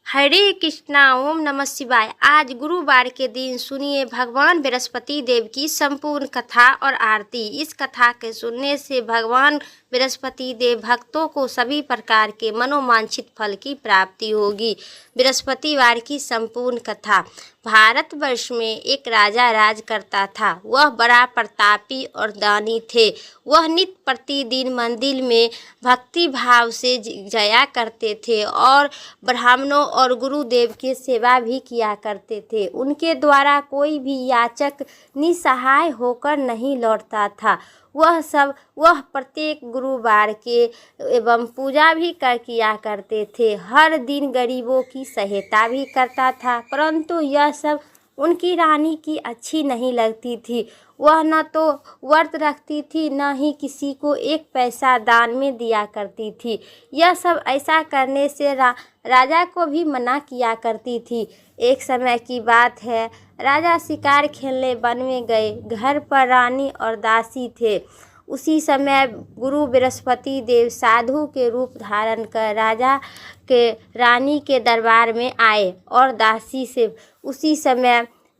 हरे कृष्णा। ओम नमः शिवाय। आज गुरुवार के दिन सुनिए भगवान बृहस्पति देव की संपूर्ण कथा और आरती। इस कथा के सुनने से भगवान बृहस्पति देव भक्तों को सभी प्रकार के मनोवांछित फल की प्राप्ति होगी। बृहस्पतिवार की संपूर्ण कथा। भारतवर्ष में एक राजा राज करता था। वह बड़ा प्रतापी और दानी थे। वह नित्य प्रतिदिन मंदिर में भक्ति भाव से जाया करते थे और ब्राह्मणों और गुरुदेव की सेवा भी किया करते थे। उनके द्वारा कोई भी याचक निसहाय होकर नहीं लौटता था। वह प्रत्येक गुरुवार के एवं पूजा भी किया करते थे। हर दिन गरीबों की सहायता भी करता था, परंतु यह सब उनकी रानी की अच्छी नहीं लगती थी। वह न तो व्रत रखती थी, न ही किसी को एक पैसा दान में दिया करती थी। यह सब ऐसा करने से राजा को भी मना किया करती थी। एक समय की बात है, राजा शिकार खेलने वन में गए। घर पर रानी और दासी थे। उसी समय गुरु बृहस्पति देव साधु के रूप धारण कर राजा के रानी के दरबार में आए और दासी से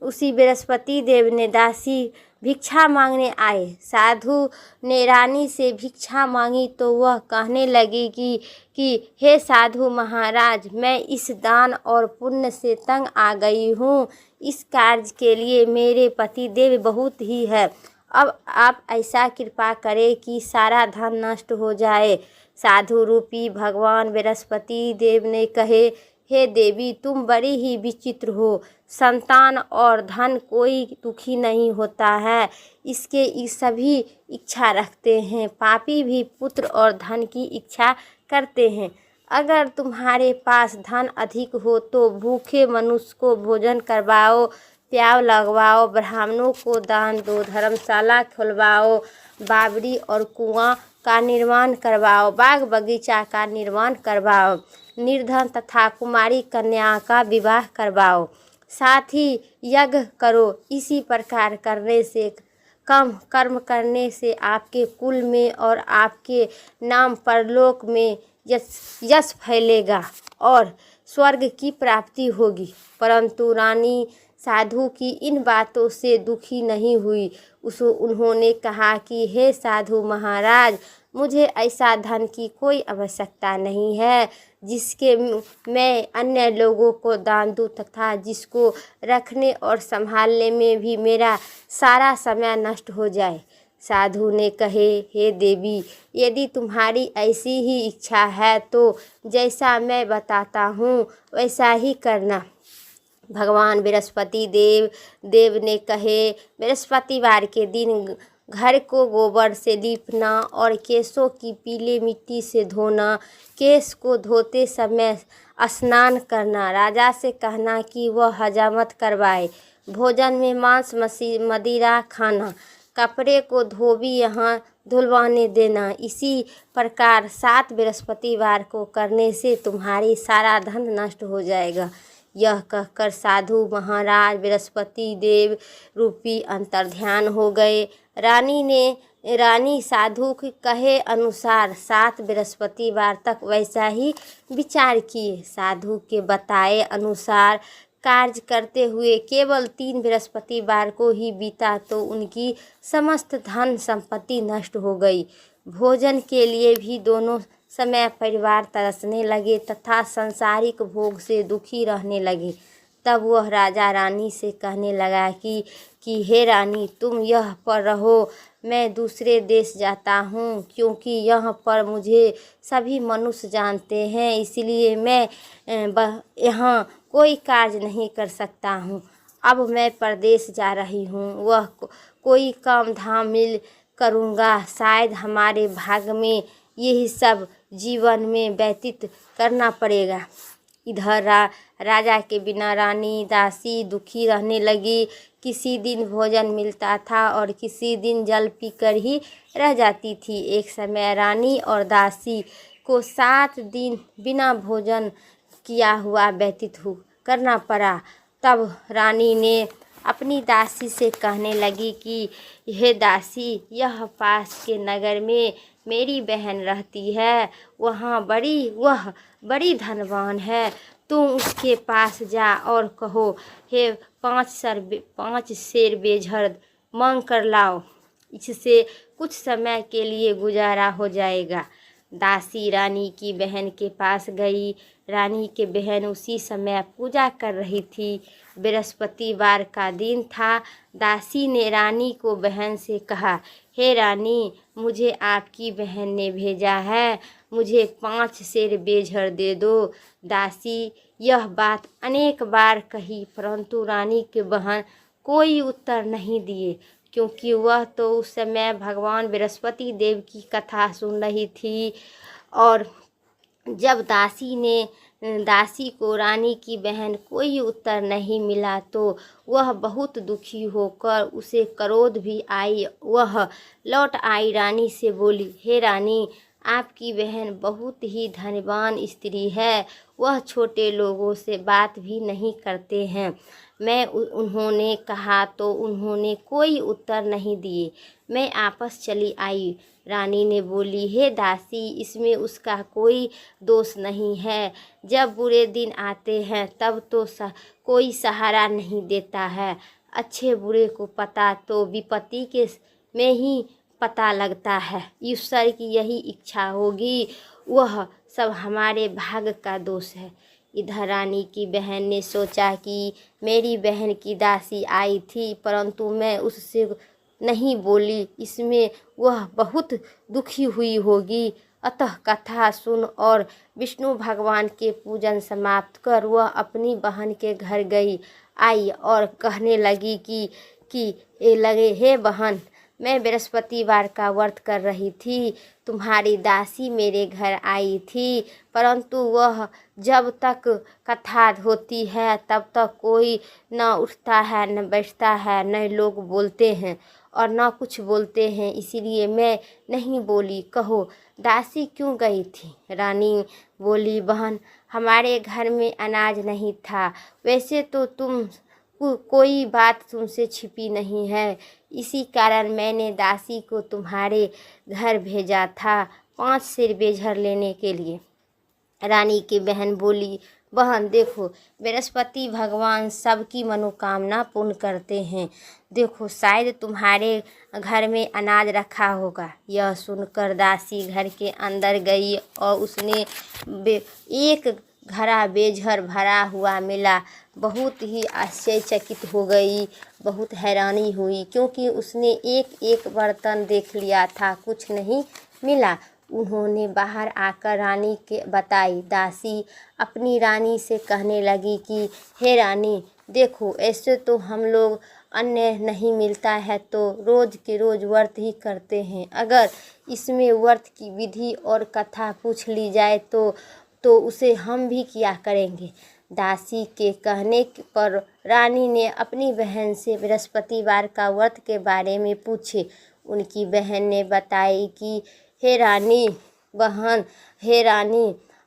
उसी बृहस्पति देव ने दासी भिक्षा मांगने आए। साधु ने रानी से भिक्षा मांगी तो वह कहने लगी कि हे साधु महाराज, मैं इस दान और पुण्य से तंग आ गई हूँ। इस कार्य के लिए मेरे पति देव बहुत ही है। अब आप ऐसा कृपा करें कि सारा धन नष्ट हो जाए। साधु रूपी भगवान बृहस्पति देव ने कहे, हे देवी, तुम बड़ी ही विचित्र हो। संतान और धन कोई दुखी नहीं होता है, इसके सभी इच्छा रखते हैं। पापी भी पुत्र और धन की इच्छा करते हैं। अगर तुम्हारे पास धन अधिक हो तो भूखे मनुष्य को भोजन करवाओ, प्याव लगवाओ, ब्राह्मणों को दान दो, धर्मशाला खुलवाओ, बावड़ी और कुआं का निर्माण करवाओ, बाग बगीचा का निर्माण करवाओ, निर्धन तथा कुमारी कन्या का विवाह करवाओ, साथ ही यज्ञ करो। इसी प्रकार करने से कम कर्म करने से आपके कुल में और आपके नाम परलोक में यश फैलेगा और स्वर्ग की प्राप्ति होगी। परंतु रानी साधु की इन बातों से दुखी नहीं हुई। उन्होंने कहा कि हे साधु महाराज, मुझे ऐसा धन की कोई आवश्यकता नहीं है जिसके मैं अन्य लोगों को दान दूं तथा जिसको रखने और संभालने में भी मेरा सारा समय नष्ट हो जाए। साधु ने कहे, हे देवी, यदि तुम्हारी ऐसी ही इच्छा है तो जैसा मैं बताता हूँ वैसा ही करना। भगवान बृहस्पति देव ने कहे, बृहस्पतिवार के दिन घर को गोबर से लीपना और केशों की पीले मिट्टी से धोना, केश को धोते समय स्नान करना, राजा से कहना कि वह हजामत करवाए, भोजन में मांस मदिरा खाना, कपड़े को धोबी यहाँ धुलवाने देना। इसी प्रकार 7 बृहस्पतिवार को करने से तुम्हारी सारा धन नष्ट हो जाएगा। यह कहकर साधु महाराज बृहस्पति देव रूपी अंतर्ध्यान हो गए। रानी साधु के कहे अनुसार 7 बृहस्पतिवार तक वैसा ही विचार किए। साधु के बताए अनुसार कार्य करते हुए केवल 3 बृहस्पतिवार को ही बीता तो उनकी समस्त धन संपत्ति नष्ट हो गई। भोजन के लिए भी दोनों समय परिवार तरसने लगे तथा सांसारिक भोग से दुखी रहने लगे। तब वह राजा रानी से कहने लगा कि हे रानी, तुम यह पर रहो, मैं दूसरे देश जाता हूँ, क्योंकि यहाँ पर मुझे सभी मनुष्य जानते हैं, इसलिए मैं यहाँ कोई कार्य नहीं कर सकता हूँ। अब मैं परदेश जा रही हूँ, वह कोई काम धाम मिल करूँगा। शायद हमारे भाग्य में यही सब जीवन में व्यतीत करना पड़ेगा। इधर राजा के बिना रानी दासी दुखी रहने लगी। किसी दिन भोजन मिलता था और किसी दिन जल पीकर ही रह जाती थी। एक समय रानी और दासी को 7 दिन बिना भोजन किया हुआ व्यतीत करना पड़ा। तब रानी ने अपनी दासी से कहने लगी कि हे दासी, यह पास के नगर में मेरी बहन रहती है, वह बड़ी धनवान है, तुम उसके पास जा और कहो, हे 5 शेर बेझर मांग कर लाओ, इससे कुछ समय के लिए गुजारा हो जाएगा। दासी रानी की बहन के पास गई। रानी के बहन उसी समय पूजा कर रही थी। बृहस्पतिवार का दिन था। दासी ने रानी को बहन से कहा, हे रानी, मुझे आपकी बहन ने भेजा है, मुझे 5 शेर बेझर दे दो। दासी यह बात अनेक बार कही, परंतु रानी के बहन कोई उत्तर नहीं दिए, क्योंकि वह तो उस समय भगवान बृहस्पति देव की कथा सुन रही थी। और जब दासी को रानी की बहन कोई उत्तर नहीं मिला तो वह बहुत दुखी होकर, उसे क्रोध भी आई। वह लौट आई, रानी से बोली, हे रानी, आपकी बहन बहुत ही धनवान स्त्री है, वह छोटे लोगों से बात भी नहीं करते हैं। उन्होंने कहा तो उन्होंने कोई उत्तर नहीं दिए। मैं आपस चली आई। रानी ने बोली, हे दासी, इसमें उसका कोई दोष नहीं है। जब बुरे दिन आते हैं तब तो कोई सहारा नहीं देता है। अच्छे बुरे को पता तो विपत्ति के में ही पता लगता है। ईश्वर की यही इच्छा होगी, वह सब हमारे भाग्य का दोष है। इधर रानी की बहन ने सोचा कि मेरी बहन की दासी आई थी, परंतु मैं उससे नहीं बोली, इसमें वह बहुत दुखी हुई होगी। अतः कथा सुन और विष्णु भगवान के पूजन समाप्त कर वह अपनी बहन के घर आई और कहने लगी हे बहन, मैं बृहस्पतिवार का व्रत कर रही थी, तुम्हारी दासी मेरे घर आई थी, परंतु वह जब तक कथा होती है तब तक कोई न उठता है, न बैठता है, न लोग बोलते हैं और न कुछ बोलते हैं, इसीलिए मैं नहीं बोली। कहो, दासी क्यों गई थी? रानी बोली, बहन, हमारे घर में अनाज नहीं था। वैसे तो कोई बात तुमसे छिपी नहीं है, इसी कारण मैंने दासी को तुम्हारे घर भेजा था 5 शेर बेझर लेने के लिए। रानी की बहन बोली, बहन देखो, बृहस्पति भगवान सबकी मनोकामना पूर्ण करते हैं। देखो, शायद तुम्हारे घर में अनाज रखा होगा। यह सुनकर दासी घर के अंदर गई और उसने एक घड़ा बेझर भरा हुआ मिला। बहुत ही आश्चर्यचकित हो गई, बहुत हैरानी हुई, क्योंकि उसने एक एक बर्तन देख लिया था, कुछ नहीं मिला। उन्होंने बाहर आकर रानी के बताई। दासी अपनी रानी से कहने लगी कि हे रानी, देखो, ऐसे तो हम लोग अन्न नहीं मिलता है तो रोज़ के रोज़ व्रत ही करते हैं। अगर इसमें व्रत की विधि और कथा पूछ ली जाए तो उसे हम भी किया करेंगे। दासी के कहने पर रानी ने अपनी बहन से बृहस्पतिवार का व्रत के बारे में पूछे। उनकी बहन ने बताई कि हे रानी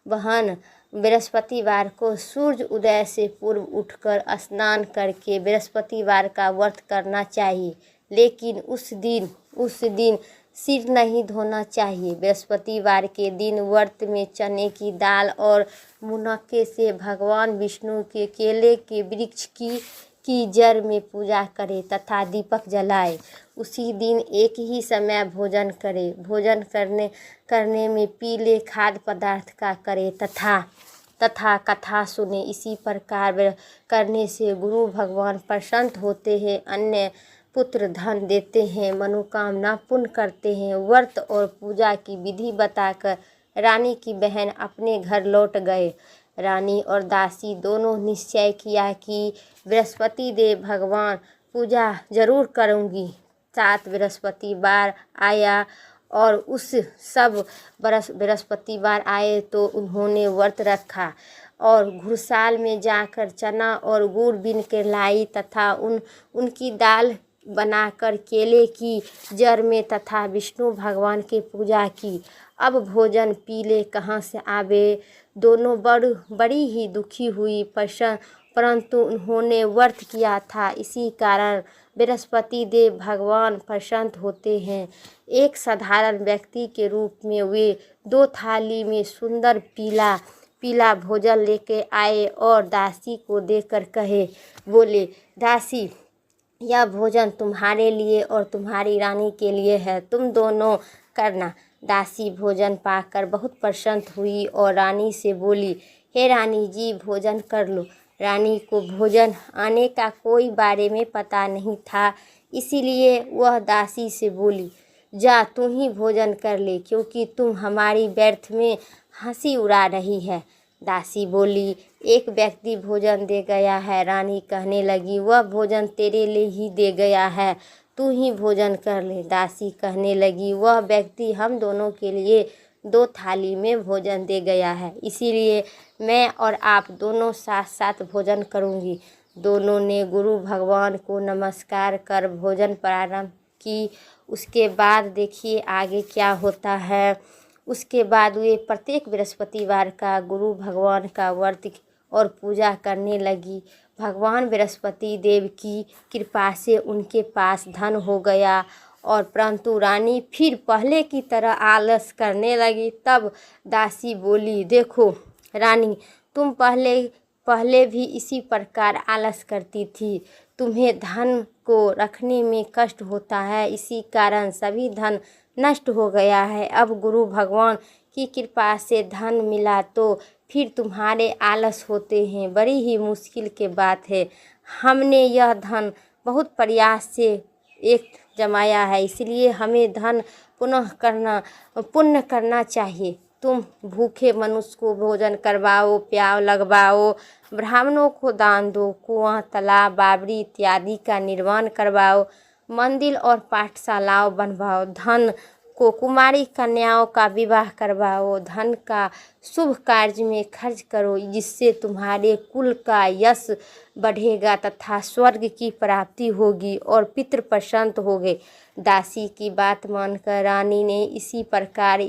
बहन, बृहस्पतिवार को सूर्य उदय से पूर्व उठकर स्नान करके बृहस्पतिवार का व्रत करना चाहिए, लेकिन उस दिन सिर नहीं धोना चाहिए। बृहस्पतिवार के दिन व्रत में चने की दाल और मुनक्के से भगवान विष्णु के केले के वृक्ष की जड़ में पूजा करे तथा दीपक जलाए। उसी दिन एक ही समय भोजन करे। भोजन करने में पीले खाद्य पदार्थ का करे तथा कथा सुने। इसी प्रकार करने से गुरु भगवान प्रसन्न होते हैं, अन्य पुत्र धन देते हैं, मनोकामना पूर्ण करते हैं। व्रत और पूजा की विधि बताकर रानी की बहन अपने घर लौट गए। रानी और दासी दोनों निश्चय किया कि बृहस्पति देव भगवान पूजा जरूर करूँगी। 7 बृहस्पतिवार आया और उस सब बृहस्पतिवार आए तो उन्होंने व्रत रखा और घुड़साल में जाकर चना और गुड़ बीन के लाई तथा उनकी दाल बनाकर केले की जड़ में तथा विष्णु भगवान की पूजा की। अब भोजन पीले कहाँ से आवे? दोनों बड़ी ही दुखी हुई, परंतु उन्होंने व्रत किया था, इसी कारण बृहस्पति देव भगवान प्रसन्न होते हैं। एक साधारण व्यक्ति के रूप में वे 2 थाली में सुंदर पीला पीला भोजन लेके आए और दासी को देकर कहे, बोले, दासी, यह भोजन तुम्हारे लिए और तुम्हारी रानी के लिए है, तुम दोनों करना। दासी भोजन पाकर बहुत प्रसन्न हुई और रानी से बोली, हे रानी जी, भोजन कर लो। रानी को भोजन आने का कोई बारे में पता नहीं था, इसीलिए वह दासी से बोली, जा तू ही भोजन कर ले, क्योंकि तुम हमारी व्यर्थ में हंसी उड़ा रही है। दासी बोली, एक व्यक्ति भोजन दे गया है। रानी कहने लगी, वह भोजन तेरे लिए ही दे गया है, तू ही भोजन कर ले। दासी कहने लगी, वह व्यक्ति हम दोनों के लिए 2 थाली में भोजन दे गया है, इसीलिए मैं और आप दोनों साथ साथ भोजन करूंगी। दोनों ने गुरु भगवान को नमस्कार कर भोजन प्रारंभ की। उसके बाद देखिए आगे क्या होता है। उसके बाद वे प्रत्येक बृहस्पतिवार का गुरु भगवान का व्रत और पूजा करने लगी। भगवान बृहस्पति देव की कृपा से उनके पास धन हो गया, और परंतु रानी फिर पहले की तरह आलस करने लगी। तब दासी बोली, देखो रानी, तुम पहले भी इसी प्रकार आलस करती थी। तुम्हें धन को रखने में कष्ट होता है, इसी कारण सभी धन नष्ट हो गया है। अब गुरु भगवान की कृपा से धन मिला तो फिर तुम्हारे आलस होते हैं, बड़ी ही मुश्किल के बात है। हमने यह धन बहुत प्रयास से एक जमाया है, इसलिए हमें धन पुण्य करना चाहिए। तुम भूखे मनुष्य को भोजन करवाओ, प्याव लगवाओ, ब्राह्मणों को दान दो, कुआं, तालाब, बावड़ी इत्यादि का निर्माण करवाओ, मंदिर और पाठशालाओं बनवाओ, धन को कुमारी कन्याओं का विवाह करवाओ, धन का शुभ कार्य में खर्च करो, जिससे तुम्हारे कुल का यश बढ़ेगा तथा स्वर्ग की प्राप्ति होगी और पितृ प्रसन्न होंगे। दासी की बात मानकर रानी ने इसी प्रकार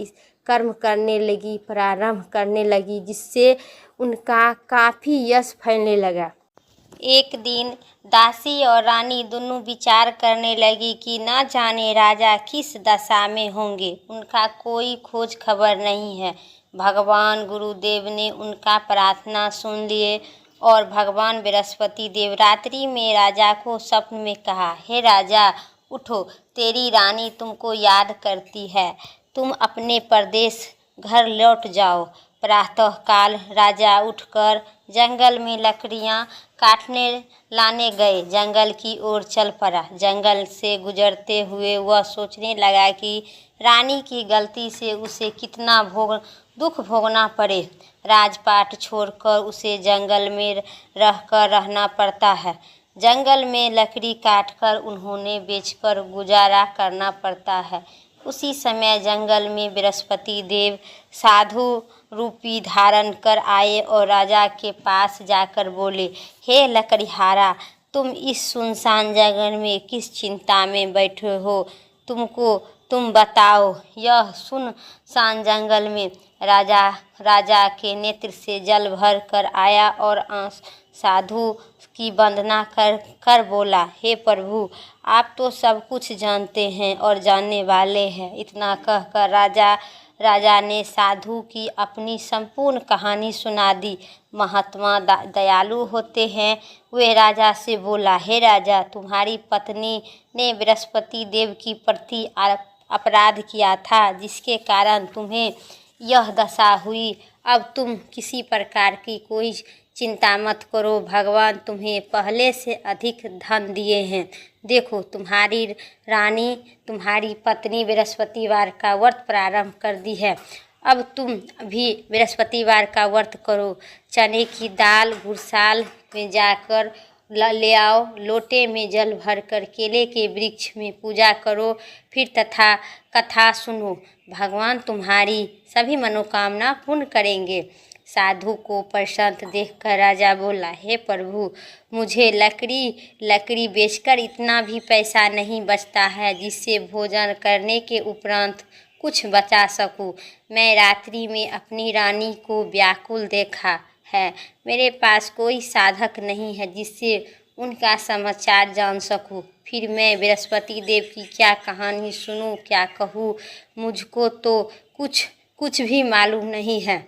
कर्म प्रारंभ करने लगी, जिससे उनका काफ़ी यश फैलने लगा। एक दिन दासी और रानी दोनों विचार करने लगी कि न जाने राजा किस दशा में होंगे, उनका कोई खोज खबर नहीं है। भगवान गुरुदेव ने उनका प्रार्थना सुन लिए और भगवान बृहस्पति देव रात्रि में राजा को स्वप्न में कहा, हे राजा, उठो, तेरी रानी तुमको याद करती है, तुम अपने प्रदेश घर लौट जाओ। प्रातःकाल राजा उठकर जंगल में लकड़ियां काटने लाने गए, जंगल की ओर चल पड़ा। जंगल से गुजरते हुए वह सोचने लगा कि रानी की गलती से उसे कितना दुख भोगना पड़े। राजपाट छोड़कर उसे जंगल में रहना पड़ता है। जंगल में लकड़ी काटकर उन्होंने बेचकर गुजारा करना पड़ता है। उसी समय जंगल में बृहस्पति देव साधु रूपी धारण कर आए और राजा के पास जाकर बोले, हे लकड़हारा, तुम इस सुनसान जंगल में किस चिंता में बैठे हो? तुम बताओ। यह सुनसान जंगल में राजा के नेत्र से जल भर कर आया और साधु की वंदना कर बोला, हे प्रभु, आप तो सब कुछ जानते हैं और जानने वाले हैं। इतना कहकर राजा ने साधु की अपनी संपूर्ण कहानी सुना दी। महात्मा दयालु होते हैं। वे राजा से बोला, हे राजा, तुम्हारी पत्नी ने बृहस्पति देव की प्रति अपराध किया था, जिसके कारण तुम्हें यह दशा हुई। अब तुम किसी प्रकार की कोई चिंता मत करो, भगवान तुम्हें पहले से अधिक धन दिए हैं। देखो, तुम्हारी रानी, तुम्हारी पत्नी बृहस्पतिवार का व्रत प्रारंभ कर दी है। अब तुम भी बृहस्पतिवार का व्रत करो। चने की दाल गुड़साल में जाकर ले आओ, लोटे में जल भरकर केले के वृक्ष में पूजा करो, फिर कथा सुनो। भगवान तुम्हारी सभी मनोकामना पूर्ण करेंगे। साधु को प्रसन्न देखकर राजा बोला, हे प्रभु, मुझे लकड़ी बेचकर इतना भी पैसा नहीं बचता है जिससे भोजन करने के उपरांत कुछ बचा सकूं। मैं रात्रि में अपनी रानी को व्याकुल देखा है। मेरे पास कोई साधक नहीं है जिससे उनका समाचार जान सकूं। फिर मैं बृहस्पति देव की क्या कहानी सुनूं, क्या कहूँ? मुझको तो कुछ भी मालूम नहीं है।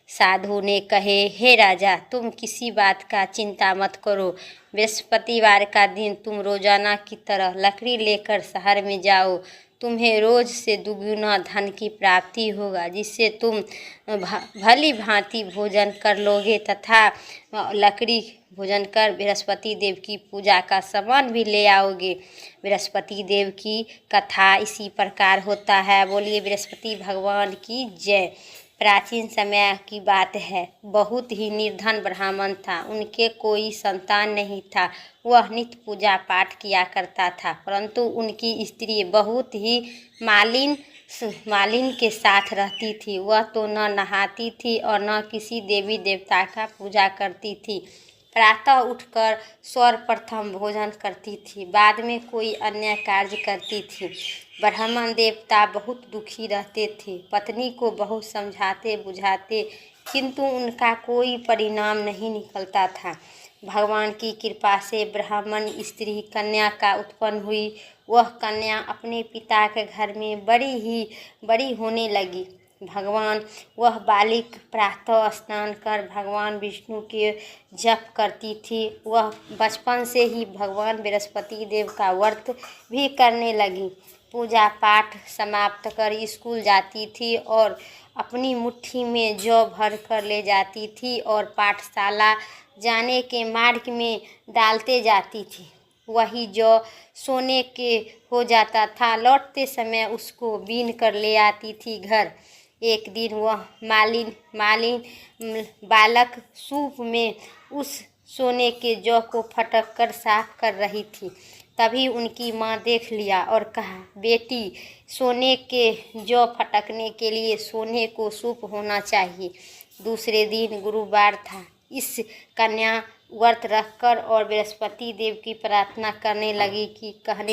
साधु ने कहे, हे राजा, तुम किसी बात का चिंता मत करो। बृहस्पतिवार का दिन तुम रोजाना की तरह लकड़ी लेकर शहर में जाओ। तुम्हें रोज से दुगुना धन की प्राप्ति होगा, जिससे तुम भली भांति भोजन कर लोगे तथा लकड़ी भोजन कर बृहस्पति देव की पूजा का सामान भी ले आओगे। बृहस्पति देव की कथा इसी प्रकार होता है। बोलिए बृहस्पति भगवान की जय। प्राचीन समय की बात है। बहुत ही निर्धन ब्राह्मण था। उनके कोई संतान नहीं था। वह नित्य पूजा पाठ किया करता था, परंतु उनकी स्त्री बहुत ही मालिन के साथ रहती थी। वह तो न नहाती थी और न किसी देवी देवता का पूजा करती थी। प्रातः उठकर सर्वप्रथम भोजन करती थी, बाद में कोई अन्य कार्य करती थी। ब्राह्मण देवता बहुत दुखी रहते थे। पत्नी को बहुत समझाते बुझाते, किंतु उनका कोई परिणाम नहीं निकलता था। भगवान की कृपा से ब्राह्मण स्त्री कन्या का उत्पन्न हुई। वह कन्या अपने पिता के घर में बड़ी होने लगी। वह बालिक प्रातः स्नान कर भगवान विष्णु के जप करती थी। वह बचपन से ही भगवान बृहस्पति देव का व्रत भी करने लगी। पूजा पाठ समाप्त कर स्कूल जाती थी और अपनी मुट्ठी में जौ भर कर ले जाती थी और पाठशाला जाने के मार्ग में डालते जाती थी। वही जौ सोने के हो जाता था। लौटते समय उसको बीन कर ले आती थी घर। एक दिन वह मालिन बालक सूप में उस सोने के जौ को फटक कर साफ कर रही थी। तभी उनकी माँ देख लिया और कहा, बेटी, सोने के जौ फटकने के लिए सोने को सूप होना चाहिए। दूसरे दिन गुरुवार था। इस कन्या व्रत रखकर और बृहस्पति देव की प्रार्थना कहने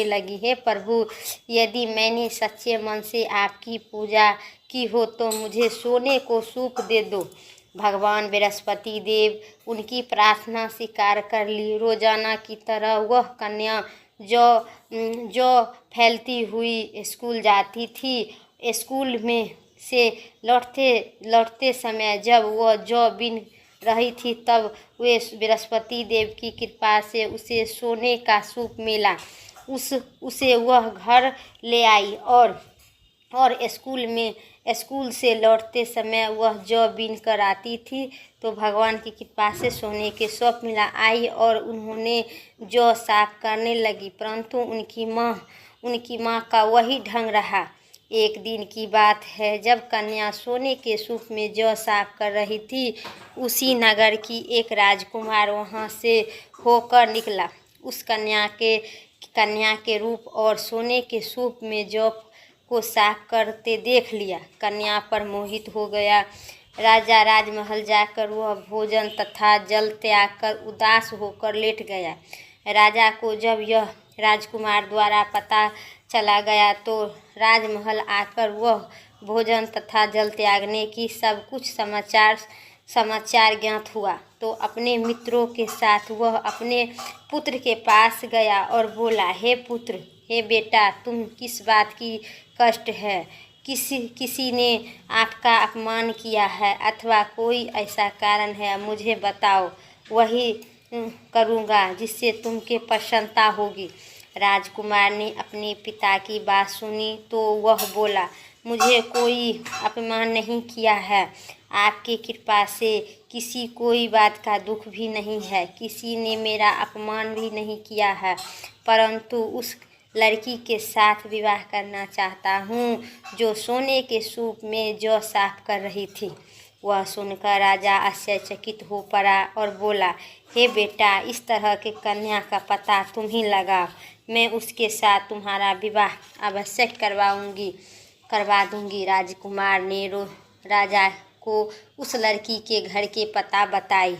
लगी, हे प्रभु, यदि मैंने सच्चे मन से आपकी पूजा की हो तो मुझे सोने को सूप दे दो। भगवान बृहस्पति देव उनकी प्रार्थना स्वीकार कर ली। रोजाना की तरह वह कन्या जो फैलती हुई स्कूल जाती थी। स्कूल में से लौटते समय जब वह जौ बीन रही थी, तब वे बृहस्पति देव की कृपा से उसे सोने का सूप मिला। उसे वह घर ले आई और स्कूल से लौटते समय वह जौ बीन कर आती थी तो भगवान की कृपा से सोने के सूप मिला। आई और उन्होंने जौ साफ करने लगी, परंतु उनकी माँ का वही ढंग रहा। एक दिन की बात है, जब कन्या सोने के सूप में जौ साफ कर रही थी, उसी नगर की एक राजकुमार वहाँ से होकर निकला। उस कन्या के रूप और सोने के सूप में जौ को साफ करते देख लिया। कन्या पर मोहित हो गया। राजा राजमहल जाकर वह भोजन तथा जल त्याग कर उदास होकर लेट गया। राजा को जब यह राजकुमार द्वारा पता चला गया तो राजमहल आकर वह भोजन तथा जल त्यागने की सब कुछ समाचार ज्ञात हुआ तो अपने मित्रों के साथ वह अपने पुत्र के पास गया और बोला, हे पुत्र, हे बेटा, तुम किस बात की कष्ट है? किसी ने आपका अपमान किया है अथवा कोई ऐसा कारण है, मुझे बताओ, वही करूँगा जिससे तुमके प्रसन्नता होगी। राजकुमार ने अपने पिता की बात सुनी तो वह बोला, मुझे कोई अपमान नहीं किया है। आपकी कृपा से कोई बात का दुख भी नहीं है। किसी ने मेरा अपमान भी नहीं किया है, परंतु उस लड़की के साथ विवाह करना चाहता हूँ जो सोने के सूप में जौ साफ कर रही थी। वह सुनकर राजा आश्चर्यचकित हो पड़ा और बोला, हे बेटा, इस तरह के कन्या का पता तुम ही लगाओ। मैं उसके साथ तुम्हारा विवाह अवश्य करवा दूंगी। राजकुमार ने राजा को उस लड़की के घर के पता बताई।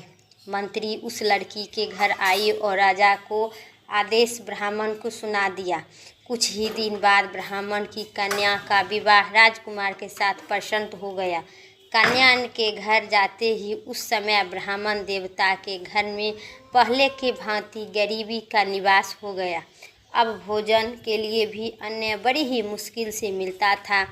मंत्री उस लड़की के घर आई और राजा को आदेश ब्राह्मण को सुना दिया। कुछ ही दिन बाद ब्राह्मण की कन्या का विवाह राजकुमार के साथ प्रसन्न हो गया। कन्या के घर जाते ही उस समय ब्राह्मण देवता के घर में पहले के भांति गरीबी का निवास हो गया। अब भोजन के लिए भी अन्न बड़ी ही मुश्किल से मिलता था।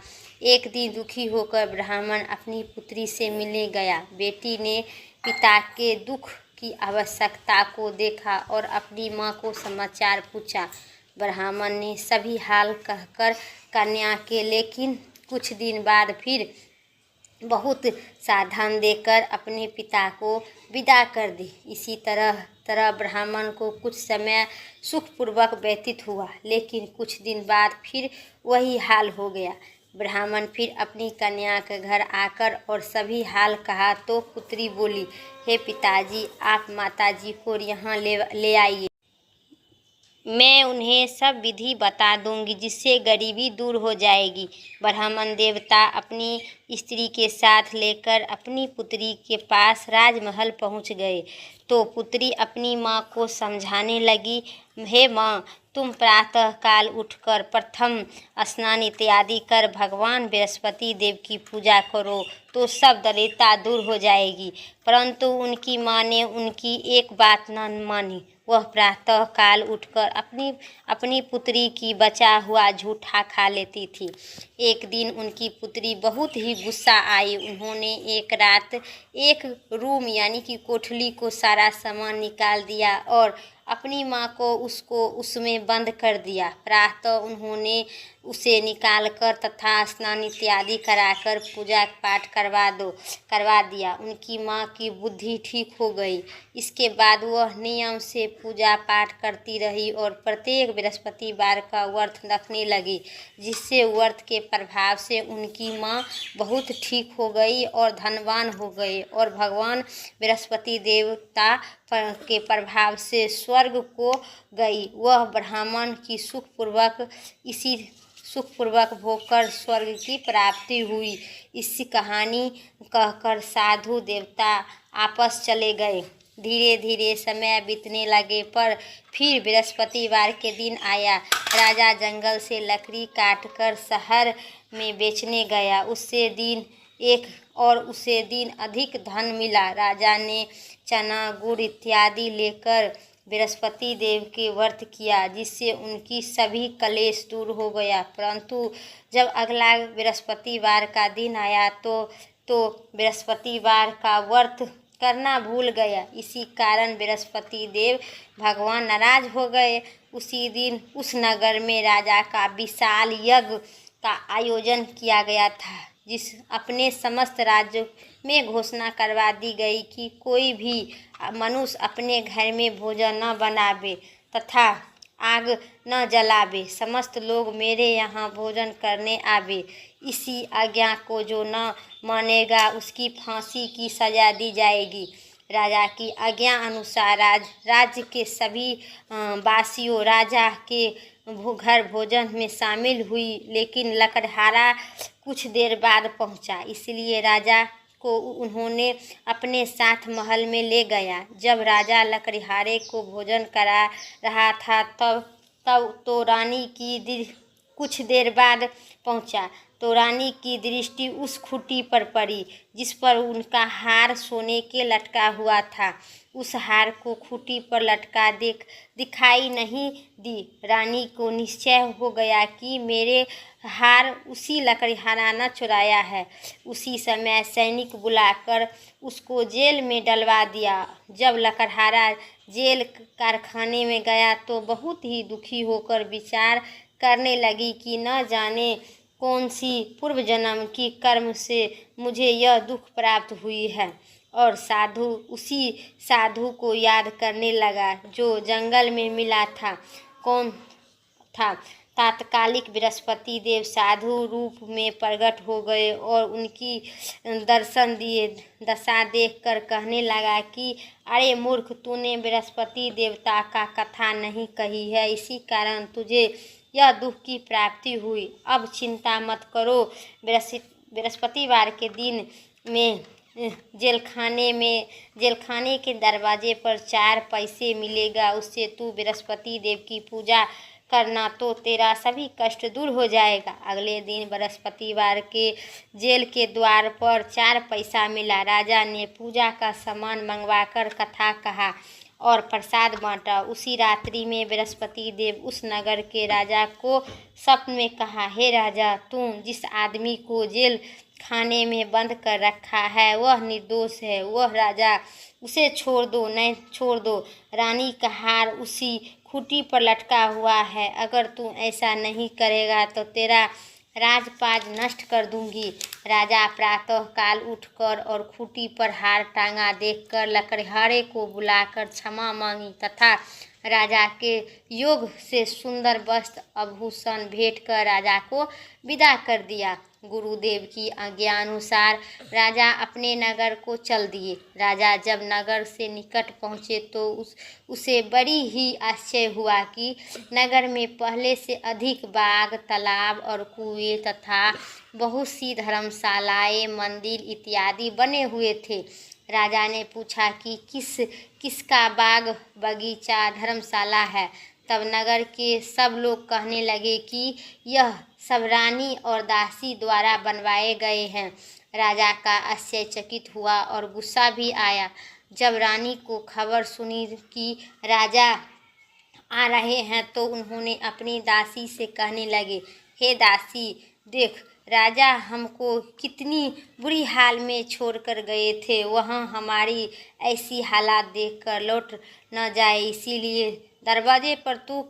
एक दिन दुखी होकर ब्राह्मण अपनी पुत्री से मिलने गया। बेटी ने पिता के दुख की आवश्यकता को देखा और अपनी माँ को समाचार पूछा। ब्राह्मण ने सभी हाल कहकर कन्या के लेकिन कुछ दिन बाद फिर बहुत साधन देकर अपने पिता को विदा कर दी। इसी तरह ब्राह्मण को कुछ समय सुखपूर्वक व्यतीत हुआ, लेकिन कुछ दिन बाद फिर वही हाल हो गया। ब्राह्मण फिर अपनी कन्या के घर आकर और सभी हाल कहा तो पुत्री बोली, हे पिताजी, आप माताजी को यहाँ ले आइए। मैं उन्हें सब विधि बता दूंगी जिससे गरीबी दूर हो जाएगी। ब्राह्मण देवता अपनी स्त्री के साथ लेकर अपनी पुत्री के पास राजमहल पहुंच गए तो पुत्री अपनी माँ को समझाने लगी, हे माँ, तुम प्रातः काल उठकर प्रथम स्नान इत्यादि कर भगवान बृहस्पति देव की पूजा करो तो सब दरिद्रता दूर हो जाएगी। परंतु उनकी माँ ने उनकी एक बात न मानी। वह प्रातः काल उठकर अपनी पुत्री की बचा हुआ झूठा खा लेती थी। एक दिन उनकी पुत्री बहुत ही गुस्सा आई। उन्होंने एक रात एक रूम यानी कि कोठली को सारा सामान निकाल दिया और अपनी माँ को उसमें बंद कर दिया। प्रातः उन्होंने उसे निकालकर तथा स्नान इत्यादि कराकर पूजा पाठ करवा दिया। उनकी माँ की बुद्धि ठीक हो गई। इसके बाद वह नियम से पूजा पाठ करती रही और प्रत्येक बृहस्पतिवार का व्रत रखने लगी, जिससे व्रत के प्रभाव से उनकी माँ बहुत ठीक हो गई और धनवान हो गए और भगवान बृहस्पति देवता के प्रभाव से स्वर्ग को गई। वह ब्राह्मण की सुखपूर्वक भोगकर स्वर्ग की प्राप्ति हुई। इसी कहानी कहकर साधु देवता आपस चले गए। धीरे धीरे समय बीतने लगे पर फिर बृहस्पतिवार के दिन आया। राजा जंगल से लकड़ी काटकर शहर में बेचने गया। उसे दिन अधिक धन मिला। राजा ने चना गुड़ इत्यादि लेकर बृहस्पति देव के व्रत किया, जिससे उनकी सभी कलेश दूर हो गया। परंतु जब अगला बृहस्पतिवार का दिन आया तो बृहस्पतिवार का व्रत करना भूल गया। इसी कारण बृहस्पति देव भगवान नाराज हो गए। उसी दिन उस नगर में राजा का विशाल यज्ञ का आयोजन किया गया था, जिस अपने समस्त राज्य में घोषणा करवा दी गई कि कोई भी मनुष्य अपने घर में भोजन न बनावे तथा आग न जलावे। समस्त लोग मेरे यहाँ भोजन करने आवे। इसी आज्ञा को जो न मानेगा उसकी फांसी की सजा दी जाएगी। राजा की आज्ञा अनुसार राज्य के सभी वासियों राजा के घर भोजन में शामिल हुई, लेकिन लकड़हारा कुछ देर बाद पहुंचा, इसलिए राजा को उन्होंने अपने साथ महल में ले गया। जब राजा लकड़हारे को भोजन करा रहा था तब तो रानी की कुछ देर बाद पहुंचा तो रानी की दृष्टि उस खूंटी पर पड़ी जिस पर उनका हार सोने के लटका हुआ था। उस हार को खूंटी पर लटका दिखाई नहीं दी। रानी को निश्चय हो गया कि मेरे हार उसी लकड़हारा ने चुराया है। उसी समय सैनिक बुलाकर उसको जेल में डलवा दिया। जब लकड़हारा जेल कारखाने में गया तो बहुत ही दुखी होकर विचार करने लगी कि न जाने कौन सी पूर्व जन्म की कर्म से मुझे यह दुख प्राप्त हुई है। और उसी साधु को याद करने लगा जो जंगल में मिला था। कौन था? तात्कालिक बृहस्पति देव साधु रूप में प्रकट हो गए और उनकी दर्शन दिए। दशा देखकर कहने लगा कि अरे मूर्ख, तूने बृहस्पति देवता का कथा नहीं कही है, इसी कारण तुझे यह दुख की प्राप्ति हुई। अब चिंता मत करो। बृहस्पतिवार के दिन में जेलखाने के दरवाजे पर 4 पैसे मिलेगा। उससे तू बृहस्पति देव की पूजा करना तो तेरा सभी कष्ट दूर हो जाएगा। अगले दिन बृहस्पतिवार के जेल के द्वार पर 4 पैसा मिला। राजा ने पूजा का सामान मंगवाकर कथा कहा और प्रसाद बांटा। उसी रात्रि में बृहस्पति देव उस नगर के राजा को स्वप्न में कहा, हे राजा, तुम जिस आदमी को जेल खाने में बंद कर रखा है वह निर्दोष है। वह राजा, उसे छोड़ दो, नहीं छोड़ दो। रानी का हार उसी खूंटी पर लटका हुआ है। अगर तू ऐसा नहीं करेगा तो तेरा राजपाज नष्ट कर दूंगी। राजा प्रातः काल उठकर और खूंटी पर हार टांगा देखकर लकड़हारे को बुलाकर क्षमा मांगी तथा राजा के योग से सुंदर वस्त्र आभूषण भेंट कर राजा को विदा कर दिया। गुरुदेव की आज्ञा अनुसार राजा अपने नगर को चल दिए। राजा जब नगर से निकट पहुँचे तो उसे बड़ी ही आश्चर्य हुआ कि नगर में पहले से अधिक बाग, तालाब और कुएं तथा बहुत सी धर्मशालाएं, मंदिर इत्यादि बने हुए थे। राजा ने पूछा कि किसका बाग, बगीचा, धर्मशाला है। तब नगर के सब लोग कहने लगे कि यह सब रानी और दासी द्वारा बनवाए गए हैं। राजा का आश्चर्यचकित हुआ और गुस्सा भी आया। जब रानी को खबर सुनी कि राजा आ रहे हैं तो उन्होंने अपनी दासी से कहने लगे, हे दासी, देख, राजा हमको कितनी बुरी हाल में छोड़कर गए थे। वहाँ हमारी ऐसी हालात देखकर लौट न जाए, इसीलिए दरवाजे पर तू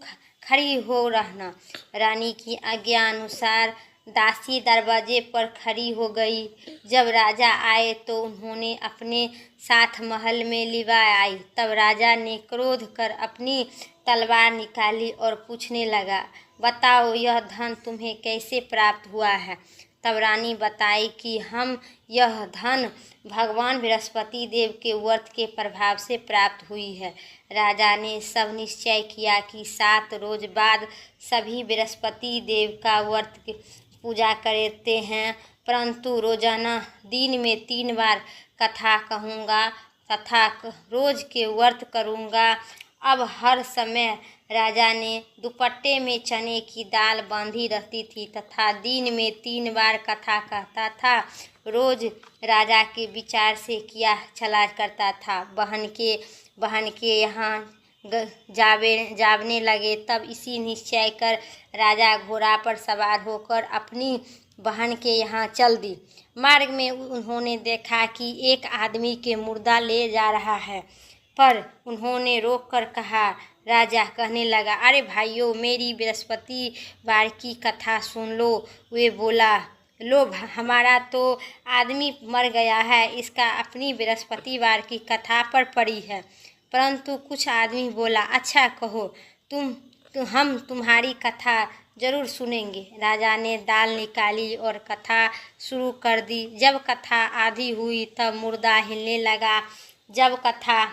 खड़ी हो रहना। रानी की आज्ञा अनुसार दासी दरवाजे पर खड़ी हो गई। जब राजा आए तो उन्होंने अपने साथ महल में लिवा आई। तब राजा ने क्रोध कर अपनी तलवार निकाली और पूछने लगा, बताओ, यह धन तुम्हें कैसे प्राप्त हुआ है। तब रानी बताई कि हम यह धन भगवान बृहस्पति देव के व्रत के प्रभाव से प्राप्त हुई है। राजा ने सब निश्चय किया कि 7 रोज बाद सभी बृहस्पति देव का व्रत की पूजा करते हैं, परंतु रोजाना दिन में 3 बार कथा कहूँगा तथा रोज के व्रत करूँगा। अब हर समय राजा ने दुपट्टे में चने की दाल बांधी रहती थी तथा दिन में 3 बार कथा कहता था। रोज राजा के विचार से किया चला करता था। बहन के यहाँ जावने लगे। तब इसी निश्चय कर राजा घोड़ा पर सवार होकर अपनी बहन के यहाँ चल दी। मार्ग में उन्होंने देखा कि एक आदमी के मुर्दा ले जा रहा है, पर उन्होंने रोककर कहा। राजा कहने लगा, अरे भाइयों, मेरी बृहस्पतिवार की कथा सुन लो। वे बोला, लो, हमारा तो आदमी मर गया है, इसका अपनी बृहस्पतिवार की कथा पर पड़ी है। परंतु कुछ आदमी बोला, अच्छा कहो, हम तुम्हारी कथा जरूर सुनेंगे। राजा ने दाल निकाली और कथा शुरू कर दी। जब कथा आधी हुई तब मुर्दा हिलने लगा। जब कथा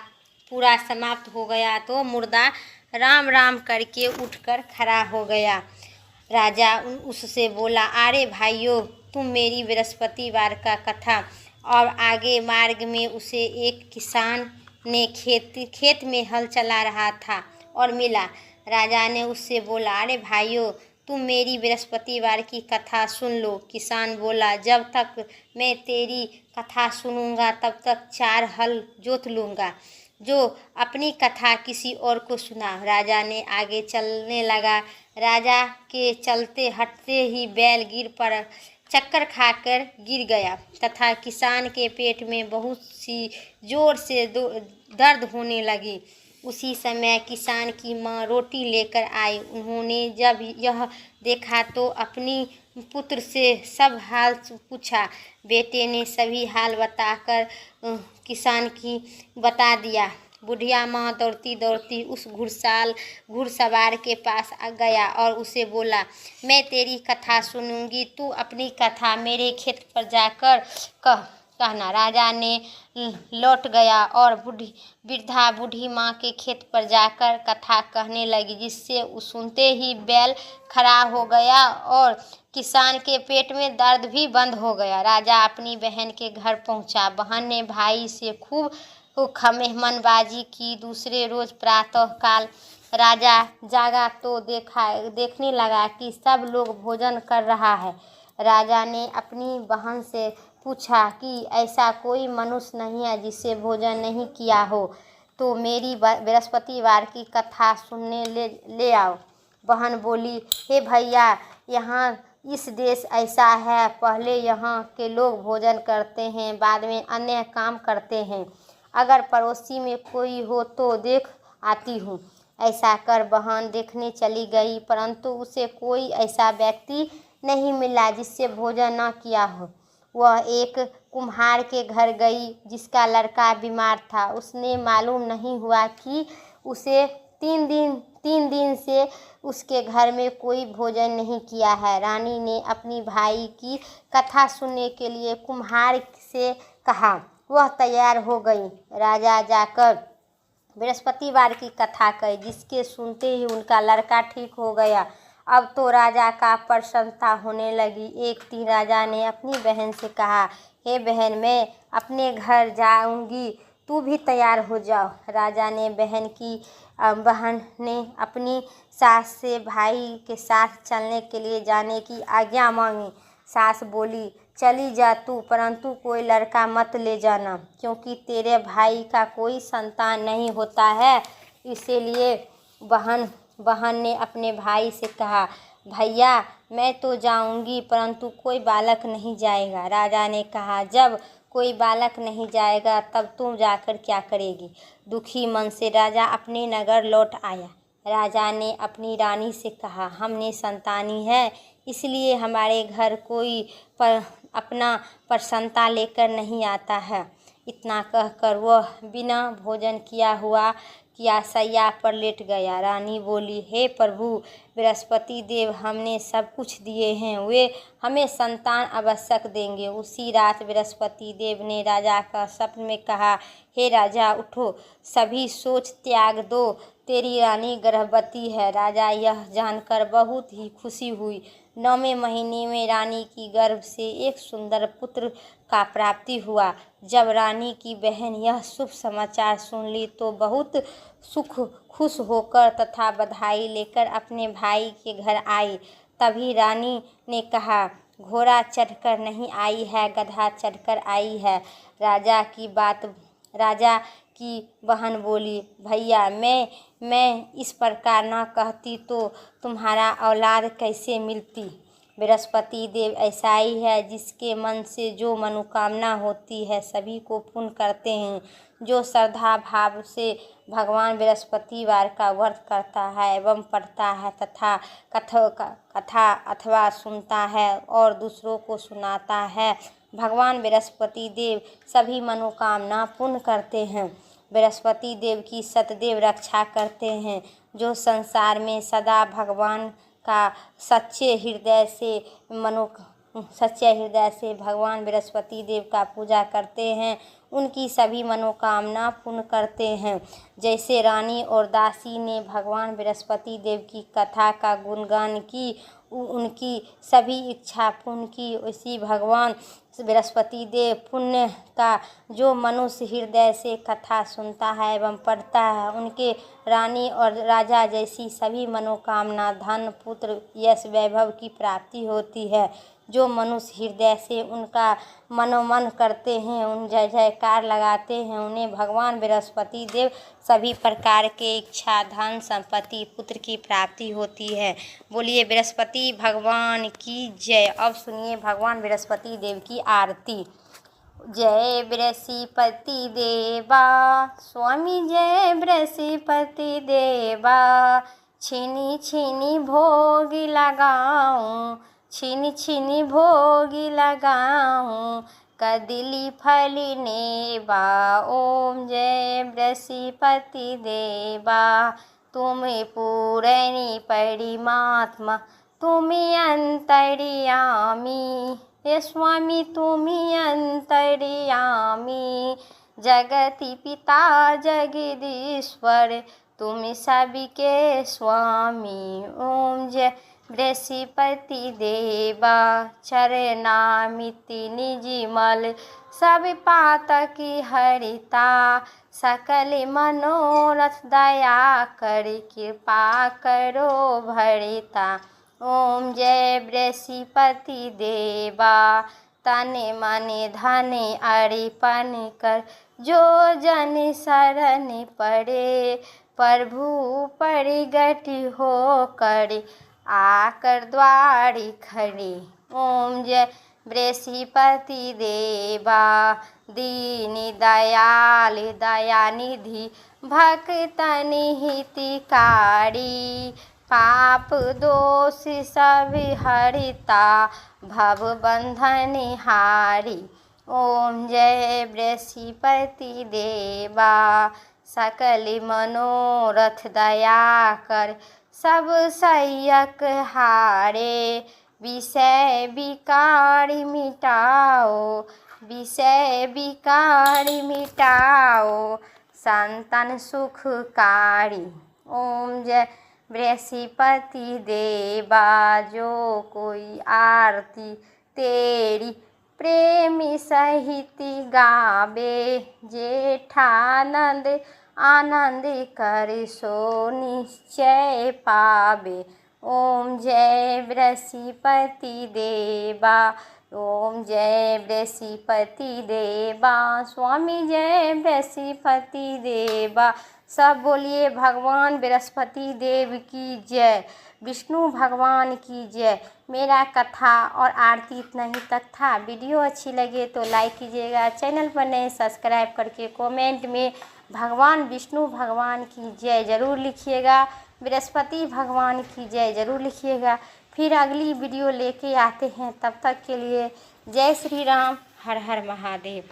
पूरा समाप्त हो गया तो मुर्दा राम राम करके उठकर खड़ा हो गया। राजा उससे बोला, अरे भाइयों, तुम मेरी बृहस्पतिवार का कथा। और आगे मार्ग में उसे एक किसान ने खेत में हल चला रहा था और मिला। राजा ने उससे बोला, अरे भाइयों, तुम मेरी बृहस्पतिवार की कथा सुन लो। किसान बोला, जब तक मैं तेरी कथा सुनूंगा तब तक 4 हल जोत लूँगा। जो अपनी कथा किसी और को सुना। राजा ने आगे चलने लगा। राजा के चलते हटते ही बैल गिर पड़ा, चक्कर खाकर गिर गया तथा किसान के पेट में बहुत सी जोर से दर्द होने लगी। उसी समय किसान की माँ रोटी लेकर आई। उन्होंने जब यह देखा तो अपनी पुत्र से सब हाल पूछा। बेटे ने सभी हाल बताकर किसान की बता दिया। बुढ़िया माँ दौड़ती दौड़ती उस घुड़सवार के पास आ गया और उसे बोला, मैं तेरी कथा सुनूंगी, तू अपनी कथा मेरे खेत पर जाकर कहना। राजा ने लौट गया और वृद्धा बूढ़ी माँ के खेत पर जाकर कथा कहने लगी, जिससे सुनते ही बैल खड़ा हो गया और किसान के पेट में दर्द भी बंद हो गया। राजा अपनी बहन के घर पहुंचा। बहन ने भाई से खूब मेहमानबाजी की। दूसरे रोज प्रातः काल राजा जागा तो देखने लगा कि सब लोग भोजन कर रहा है। राजा ने अपनी बहन से पूछा कि ऐसा कोई मनुष्य नहीं है जिससे भोजन नहीं किया हो। तो मेरी बृहस्पतिवार की कथा सुनने ले आओ। बहन बोली, हे भैया, यहाँ इस देश ऐसा है, पहले यहाँ के लोग भोजन करते हैं, बाद में अन्य काम करते हैं। अगर पड़ोसी में कोई हो तो देख आती हूँ। ऐसा कर बहन देखने चली गई, परंतु उसे कोई ऐसा व्यक्ति नहीं मिला जिससे भोजन न किया हो। वह एक कुम्हार के घर गई जिसका लड़का बीमार था। उसने मालूम नहीं हुआ कि उसे तीन दिन से उसके घर में कोई भोजन नहीं किया है। रानी ने अपनी भाई की कथा सुनने के लिए कुम्हार से कहा। वह तैयार हो गई। राजा जाकर बृहस्पतिवार की कथा कही, जिसके सुनते ही उनका लड़का ठीक हो गया। अब तो राजा का प्रसन्नता होने लगी। एक दिन राजा ने अपनी बहन से कहा, हे बहन, मैं अपने घर जाऊंगी, तू भी तैयार हो जाओ। राजा ने बहन ने अपनी सास से भाई के साथ चलने के लिए जाने की आज्ञा मांगी। सास बोली, चली जा तू, परंतु कोई लड़का मत ले जाना, क्योंकि तेरे भाई का कोई संतान नहीं होता है। इसीलिए बहन ने अपने भाई से कहा, भैया, मैं तो जाऊंगी, परंतु कोई बालक नहीं जाएगा। राजा ने कहा, जब कोई बालक नहीं जाएगा तब तुम जाकर क्या करेगी? दुखी मन से राजा अपने नगर लौट आया। राजा ने अपनी रानी से कहा, हमने संतानी है, इसलिए हमारे घर कोई अपना प्रसन्नता लेकर नहीं आता है। इतना कहकर वह बिना भोजन किया सैया पर लेट गया। रानी बोली, हे प्रभु बृहस्पति देव, हमने सब कुछ दिए हैं, वे हमें संतान अवश्य देंगे। उसी रात बृहस्पति देव ने राजा का स्वप्न में कहा, हे राजा, उठो, सभी सोच त्याग दो, तेरी रानी गर्भवती है। राजा यह जानकर बहुत ही खुशी हुई। 9वें महीने में रानी की गर्भ से एक सुंदर पुत्र का प्राप्ति हुआ। जब रानी की बहन यह शुभ समाचार सुन ली तो बहुत खुश होकर तथा बधाई लेकर अपने भाई के घर आई। तभी रानी ने कहा, घोड़ा चढ़कर नहीं आई है, गधा चढ़कर आई है। राजा की बहन बोली, भैया, मैं इस प्रकार न कहती तो तुम्हारा औलाद कैसे मिलती? बृहस्पति देव ऐसा ही है, जिसके मन से जो मनोकामना होती है सभी को पूर्ण करते हैं। जो श्रद्धा भाव से भगवान बृहस्पतिवार का व्रत करता है एवं पढ़ता है तथा कथा अथवा सुनता है और दूसरों को सुनाता है, भगवान बृहस्पति देव सभी मनोकामना पूर्ण करते हैं। बृहस्पति देव की सतदैव रक्षा करते हैं। जो संसार में सदा भगवान का सच्चे हृदय से भगवान बृहस्पति देव का पूजा करते हैं, उनकी सभी मनोकामना पूर्ण करते हैं। जैसे रानी और दासी ने भगवान बृहस्पति देव की कथा का गुणगान की, उनकी सभी इच्छा पूर्ण की, उसी भगवान बृहस्पति देव पुण्य का जो मनुष्य हृदय से कथा सुनता है एवं पढ़ता है, उनके रानी और राजा जैसी सभी मनोकामना, धन, पुत्र, यश, वैभव की प्राप्ति होती है। जो मनुष्य हृदय से उनका मनोमन करते हैं, उन जय जयकार लगाते हैं, उन्हें भगवान बृहस्पति देव सभी प्रकार के इच्छा, धन, संपत्ति, पुत्र की प्राप्ति होती है। बोलिए बृहस्पति भगवान की जय। अब सुनिए भगवान बृहस्पति देव की आरती। जय बृहस्पति देवा, स्वामी जय बृहस्पति देवा। छीनी छीनी भोग लगाऊं, छीनी छीनी भोग लगाऊं, कदली फली नेवा। ओम जय बृहस्पति देवा। तुम पूरणी परिमात्मा, तुम्हें अंतर्यामी, हे स्वामी तुम्हें अंतर्यामी। जगति पिता जगदीश्वर, तुम सबके स्वामी। ओम जय बृहस्पति देवा। चरणामिति निजिमल, सब पातकी हरिता। सकल मनोरथ दया कर, कृपा करो भरिता। ओम जय बृहस्पति देवा। तन मन धन अर्पण कर, जो जन शरण पड़े प्रभु परिगट हो करे, आकर द्वारी खड़े। ओम जय वृषिपति देवा दीन दयाल दयानिधि, भक्तन हितकारी, पाप दोष सब हरिता, भव बंधन हारी। ओम जय वृषिपति देवा सकल मनोरथ दया कर, सब सयक हारे, विषय विकार मिटाओ, विषय विकार मिटाओ, संतन सुखकारी। ओम जय वृषिपति देवा जो कोई आरती तेरी प्रेमी सहित गावे, जेठानंद आनंद कर सो निश्चय पावे। ओम जय वृषिपति देवा, ओम जय वृषिपति देवा, स्वामी जय वृषिपति देवा। सब बोलिए भगवान बृहस्पति देव की जय, विष्णु भगवान की जय। मेरा कथा और आरती इतना ही तक था। वीडियो अच्छी लगे तो लाइक कीजिएगा, चैनल पर नए सब्सक्राइब करके कमेंट में भगवान विष्णु भगवान की जय ज़रूर लिखिएगा, बृहस्पति भगवान की जय ज़रूर लिखिएगा। फिर अगली वीडियो लेके आते हैं, तब तक के लिए जय श्री राम, हर हर महादेव।